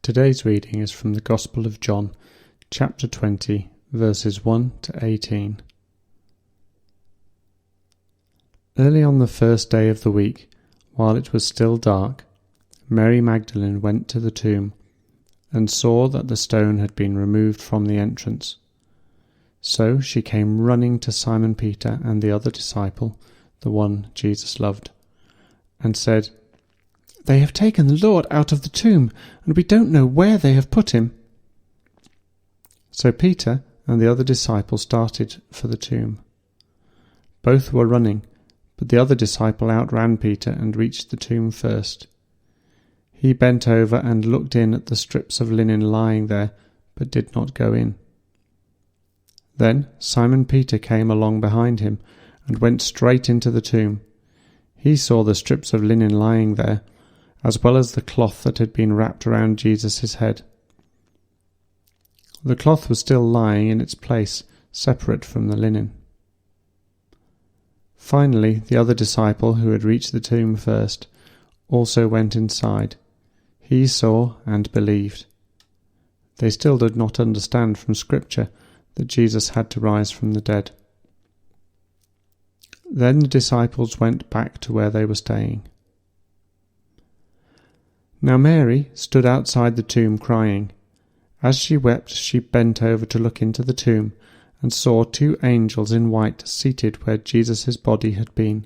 Today's reading is from the Gospel of John, chapter 20, verses 1 to 18. Early on the first day of the week, while it was still dark, Mary Magdalene went to the tomb and saw that the stone had been removed from the entrance. So she came running to Simon Peter and the other disciple, the one Jesus loved, and said, "They have taken the Lord out of the tomb, and we don't know where they have put him." So Peter and the other disciple started for the tomb. Both were running, but the other disciple outran Peter and reached the tomb first. He bent over and looked in at the strips of linen lying there, but did not go in. Then Simon Peter came along behind him and went straight into the tomb. He saw the strips of linen lying there, as well as the cloth that had been wrapped around Jesus' head. The cloth was still lying in its place, separate from the linen. Finally, the other disciple, who had reached the tomb first, also went inside. He saw and believed. They still did not understand from Scripture that Jesus had to rise from the dead. Then the disciples went back to where they were staying. Now Mary stood outside the tomb crying. As she wept, she bent over to look into the tomb and saw two angels in white seated where Jesus' body had been,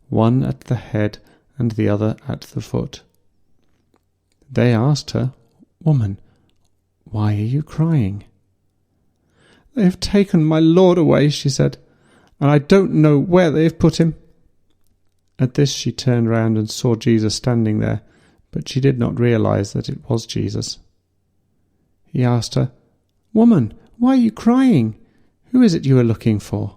one at the head and the other at the foot. They asked her, "Woman, why are you crying?" "They have taken my Lord away," she said, "and I don't know where they have put him." At this she turned round and saw Jesus standing there, but she did not realize that it was Jesus. He asked her, "Woman, why are you crying? Who is it you are looking for?"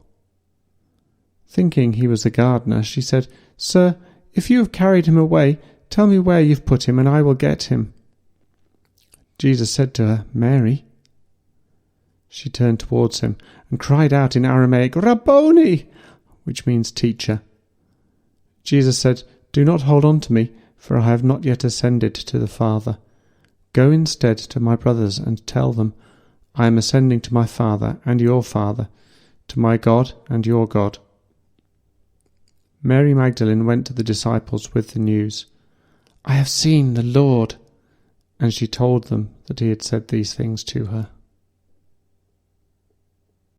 Thinking he was the gardener, she said, "Sir, if you have carried him away, tell me where you've put him, and I will get him." Jesus said to her, "Mary." She turned towards him and cried out in Aramaic, "Rabboni," which means teacher. Jesus said, "Do not hold on to me, for I have not yet ascended to the Father. Go instead to my brothers and tell them, I am ascending to my Father and your Father, to my God and your God." Mary Magdalene went to the disciples with the news, "I have seen the Lord," and she told them that he had said these things to her.